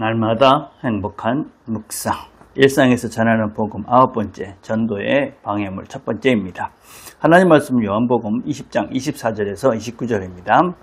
날마다 행복한 묵상, 일상에서 전하는 복음 9번째, 전도의 방해물 1번째입니다. 하나님 말씀 요한복음 20장 24절에서 29절입니다.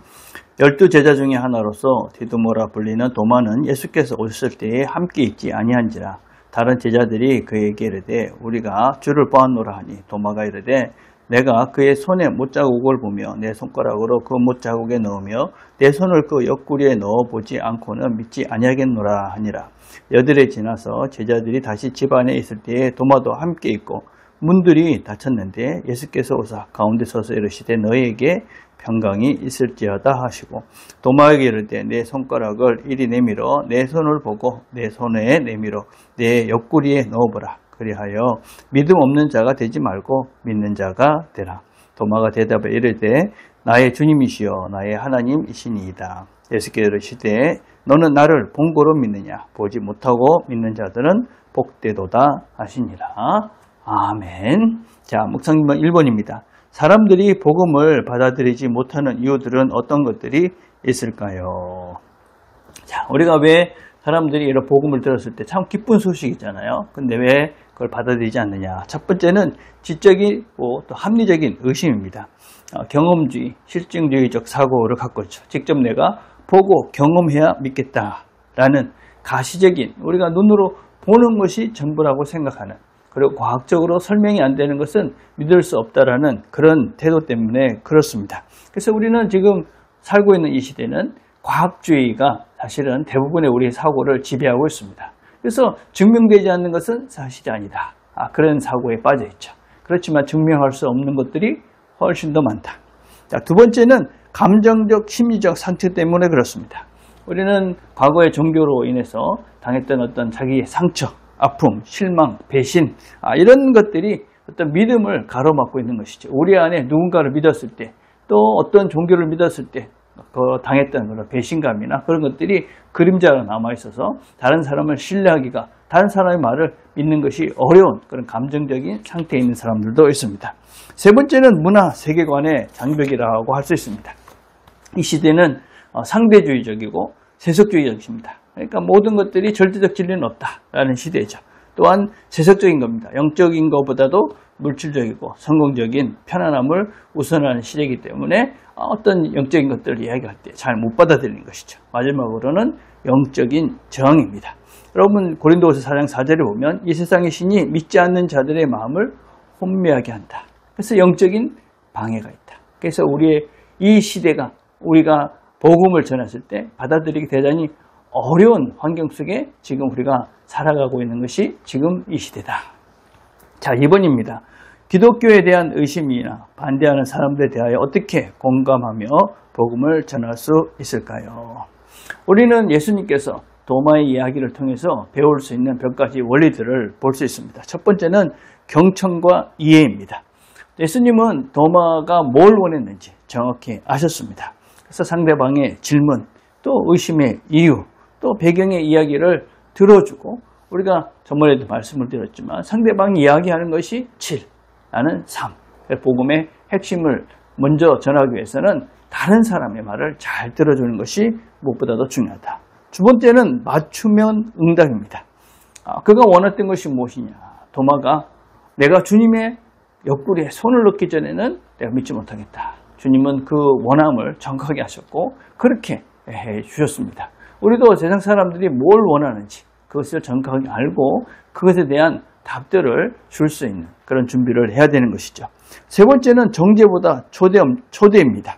12제자 중에 하나로서 디두모라 불리는 도마는 예수께서 오셨을 때에 함께 있지 아니한지라. 다른 제자들이 그에게 이르되 우리가 주를 보았노라 하니 도마가 이르되 내가 그의 손에 못자국을 보며 내 손가락으로 그 못자국에 넣으며 내 손을 그 옆구리에 넣어보지 않고는 믿지 아니하겠노라 하니라. 여들에 지나서 제자들이 다시 집 안에 있을 때에 도마도 함께 있고 문들이 닫혔는데 예수께서 오사 가운데 서서 이르시되 너희에게 평강이 있을지어다 하시고 도마에게 이르되 내 손가락을 이리 내밀어 내 손을 보고 내 손에 내밀어 내 옆구리에 넣어보라. 그리하여 믿음 없는 자가 되지 말고 믿는 자가 되라. 도마가 대답해 이르되 나의 주님이시여 나의 하나님이시니이다. 예수께서 이르시되 너는 나를 본 거로 믿느냐. 보지 못하고 믿는 자들은 복되도다 하시니라. 아멘. 자, 묵상기만 1번입니다. 사람들이 복음을 받아들이지 못하는 이유들은 어떤 것들이 있을까요? 자, 우리가 왜 사람들이 이런 복음을 들었을 때 참 기쁜 소식이잖아요. 근데 왜 그걸 받아들이지 않느냐. 첫 번째는 지적이고 또 합리적인 의심입니다. 경험주의, 실증주의적 사고를 갖고 있죠. 직접 내가 보고 경험해야 믿겠다라는 가시적인, 우리가 눈으로 보는 것이 전부라고 생각하는, 그리고 과학적으로 설명이 안 되는 것은 믿을 수 없다라는 그런 태도 때문에 그렇습니다. 그래서 우리는 지금 살고 있는 이 시대는 과학주의가 사실은 대부분의 우리의 사고를 지배하고 있습니다. 그래서 증명되지 않는 것은 사실이 아니다. 그런 사고에 빠져 있죠. 그렇지만 증명할 수 없는 것들이 훨씬 더 많다. 자, 두 번째는 감정적, 심리적 상처 때문에 그렇습니다. 우리는 과거의 종교로 인해서 당했던 어떤 자기의 상처, 아픔, 실망, 배신, 이런 것들이 어떤 믿음을 가로막고 있는 것이죠. 우리 안에 누군가를 믿었을 때, 또 어떤 종교를 믿었을 때 당했던 그런 배신감이나 그런 것들이 그림자가 남아있어서 다른 사람을 신뢰하기가, 다른 사람의 말을 믿는 것이 어려운 그런 감정적인 상태에 있는 사람들도 있습니다. 세 번째는 문화, 세계관의 장벽이라고 할 수 있습니다. 이 시대는 상대주의적이고 세속주의적입니다. 그러니까 모든 것들이 절대적 진리는 없다라는 시대죠. 또한 세속적인 겁니다. 영적인 것보다도 물질적이고 성공적인 편안함을 우선하는 시대이기 때문에 어떤 영적인 것들을 이야기할 때 잘 못 받아들이는 것이죠. 마지막으로는 영적인 저항입니다. 여러분 고린도후서 4장 4절에 보면 이 세상의 신이 믿지 않는 자들의 마음을 혼미하게 한다. 그래서 영적인 방해가 있다. 그래서 우리의 이 시대가 우리가 복음을 전했을 때 받아들이기 대단히 어려운 환경 속에 지금 우리가 살아가고 있는 것이 지금 이 시대다. 자, 2번입니다. 기독교에 대한 의심이나 반대하는 사람들에 대하여 어떻게 공감하며 복음을 전할 수 있을까요? 우리는 예수님께서 도마의 이야기를 통해서 배울 수 있는 몇 가지 원리들을 볼 수 있습니다. 첫 번째는 경청과 이해입니다. 예수님은 도마가 뭘 원했는지 정확히 아셨습니다. 그래서 상대방의 질문, 또 의심의 이유, 또 배경의 이야기를 들어주고, 우리가 저번에도 말씀을 드렸지만 상대방이 이야기하는 것이 7, 나는 3. 복음의 핵심을 먼저 전하기 위해서는 다른 사람의 말을 잘 들어주는 것이 무엇보다도 중요하다. 두 번째는 맞춤형 응답입니다. 그가 원했던 것이 무엇이냐. 도마가 내가 주님의 옆구리에 손을 넣기 전에는 내가 믿지 못하겠다. 주님은 그 원함을 정확하게 하셨고 그렇게 해 주셨습니다. 우리도 세상 사람들이 뭘 원하는지 그것을 정확하게 알고 그것에 대한 답들을 줄 수 있는 그런 준비를 해야 되는 것이죠. 세 번째는 정죄보다 초대입니다.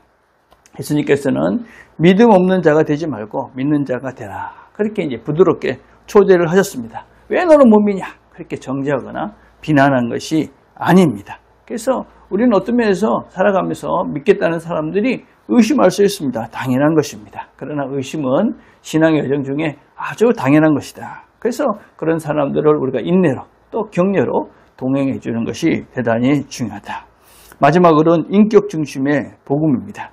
예수님께서는 믿음 없는 자가 되지 말고 믿는 자가 되라. 그렇게 이제 부드럽게 초대를 하셨습니다. 왜 너는 못 믿냐? 그렇게 정죄하거나 비난한 것이 아닙니다. 그래서 우리는 어떤 면에서 살아가면서 믿겠다는 사람들이 의심할 수 있습니다. 당연한 것입니다. 그러나 의심은 신앙의 여정 중에 아주 당연한 것이다. 그래서 그런 사람들을 우리가 인내로 또 격려로 동행해 주는 것이 대단히 중요하다. 마지막으로는 인격 중심의 복음입니다.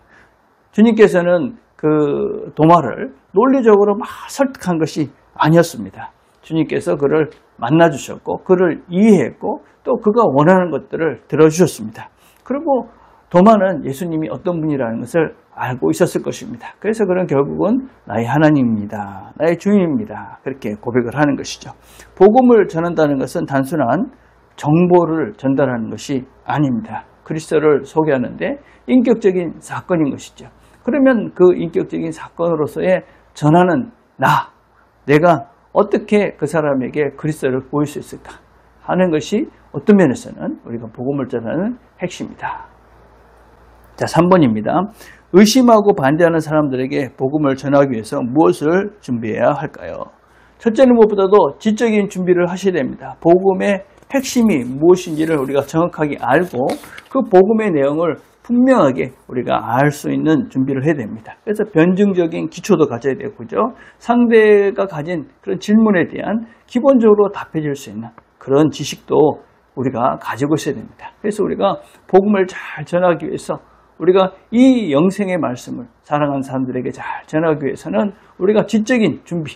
주님께서는 그 도마를 논리적으로 막 설득한 것이 아니었습니다. 주님께서 그를 만나주셨고 그를 이해했고 또 그가 원하는 것들을 들어주셨습니다. 그리고 도마는 예수님이 어떤 분이라는 것을 알고 있었을 것입니다. 그래서 그는 결국은 나의 하나님입니다. 나의 주인입니다. 그렇게 고백을 하는 것이죠. 복음을 전한다는 것은 단순한 정보를 전달하는 것이 아닙니다. 그리스도를 소개하는데 인격적인 사건인 것이죠. 그러면 그 인격적인 사건으로서의 전하는 내가 어떻게 그 사람에게 그리스도를 보일 수 있을까 하는 것이 어떤 면에서는 우리가 복음을 전하는 핵심이다. 자, 3번입니다. 의심하고 반대하는 사람들에게 복음을 전하기 위해서 무엇을 준비해야 할까요? 첫째는 무엇보다도 지적인 준비를 하셔야 됩니다. 복음의 핵심이 무엇인지를 우리가 정확하게 알고 그 복음의 내용을 분명하게 우리가 알 수 있는 준비를 해야 됩니다. 그래서 변증적인 기초도 가져야 되고요. 상대가 가진 그런 질문에 대한 기본적으로 답해 줄 수 있는 그런 지식도 우리가 가지고 있어야 됩니다. 그래서 우리가 복음을 잘 전하기 위해서 우리가 이 영생의 말씀을 사랑하는 사람들에게 잘 전하기 위해서는 우리가 지적인 준비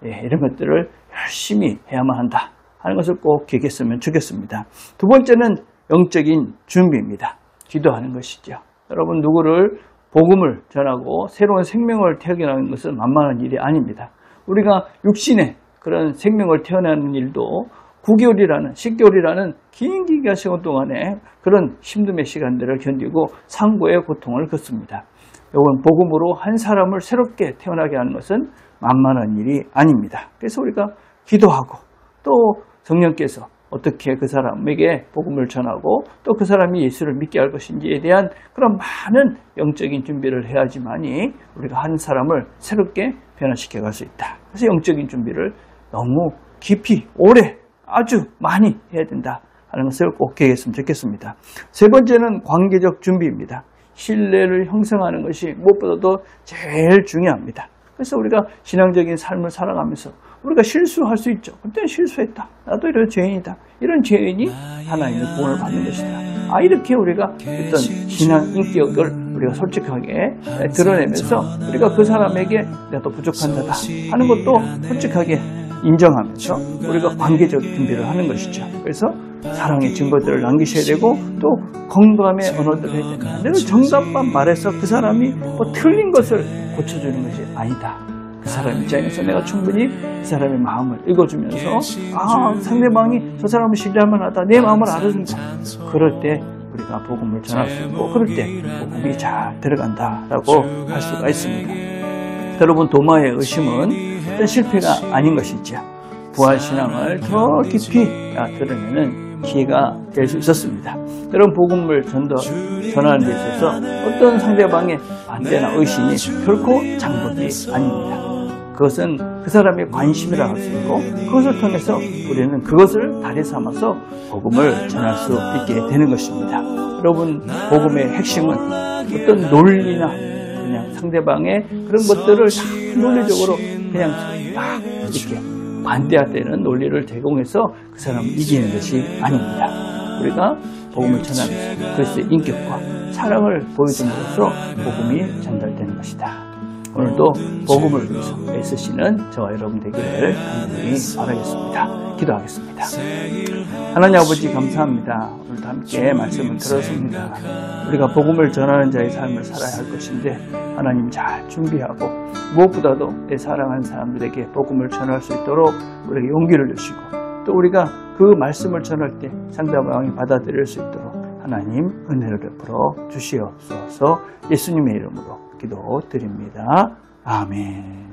이런 것들을 열심히 해야만 한다 하는 것을 꼭 기억했으면 좋겠습니다. 두 번째는 영적인 준비입니다. 기도하는 것이죠. 여러분 누구를 복음을 전하고 새로운 생명을 태어나는 것은 만만한 일이 아닙니다. 우리가 육신의 그런 생명을 태어나는 일도 9개월이라는 10개월이라는 긴 시간 동안에 그런 힘듦의 시간들을 견디고 상고의 고통을 겪습니다. 이건 복음으로 한 사람을 새롭게 태어나게 하는 것은 만만한 일이 아닙니다. 그래서 우리가 기도하고 또 성령께서 어떻게 그 사람에게 복음을 전하고 또 그 사람이 예수를 믿게 할 것인지에 대한 그런 많은 영적인 준비를 해야지만이 우리가 한 사람을 새롭게 변화시켜 갈 수 있다. 그래서 영적인 준비를 너무 깊이 오래 아주 많이 해야 된다 하는 것을 꼭 기억했으면 좋겠습니다. 세 번째는 관계적 준비입니다. 신뢰를 형성하는 것이 무엇보다도 제일 중요합니다. 그래서 우리가 신앙적인 삶을 살아가면서 우리가 실수할 수 있죠. 그때는 실수했다. 나도 이런 죄인이다. 이런 죄인이 하나님의 구원을 받는 것이다. 이렇게 우리가 어떤 신앙 인격을 우리가 솔직하게 드러내면서 우리가 그 사람에게 내가 또 부족한 자다 하는 것도 솔직하게 인정하면서 우리가 관계적 준비를 하는 것이죠. 그래서 사랑의 증거들을 남기셔야 되고 또 공감의 언어들을 해야 된다. 내가 정답만 말해서 그 사람이 뭐 틀린 것을 고쳐주는 것이 아니다. 그 사람 입장에서 내가 충분히 그 사람의 마음을 읽어주면서 상대방이 저 사람을 신뢰할 만하다. 내 마음을 알아준다. 그럴 때 우리가 복음을 전할 수 있고 그럴 때 복음이 잘 들어간다라고 할 수가 있습니다. 여러분 도마의 의심은 어떤 실패가 아닌 것이죠. 부활신앙을 더 깊이 드러내는 기회가 될 수 있었습니다. 여러분 복음을 전하는 데 있어서 어떤 상대방의 반대나 의심이 결코 장벽이 아닙니다. 그것은 그 사람의 관심이라 할 수 있고 그것을 통해서 우리는 그것을 다리 삼아서 복음을 전할 수 있게 되는 것입니다. 여러분 복음의 핵심은 어떤 논리나 그냥 상대방의 그런 것들을 다 논리적으로 그냥 막 이렇게 반대할 때는 논리를 제공해서 그 사람을 이기는 것이 아닙니다. 우리가 복음을 전하면서 그리스도의 인격과 사랑을 보여줌으로써 복음이 전달되는 것이다. 오늘도 복음을 위해서 애쓰시는 저와 여러분 되기를 간절히 바라겠습니다. 기도하겠습니다. 하나님 아버지 감사합니다. 오늘도 함께 말씀을 들었습니다. 우리가 복음을 전하는 자의 삶을 살아야 할 것인데 하나님 잘 준비하고 무엇보다도 내 사랑하는 사람들에게 복음을 전할 수 있도록 우리에게 용기를 주시고 또 우리가 그 말씀을 전할 때 상대방이 받아들일 수 있도록 하나님 은혜를 베풀어 주시옵소서. 예수님의 이름으로 기도드립니다. 아멘.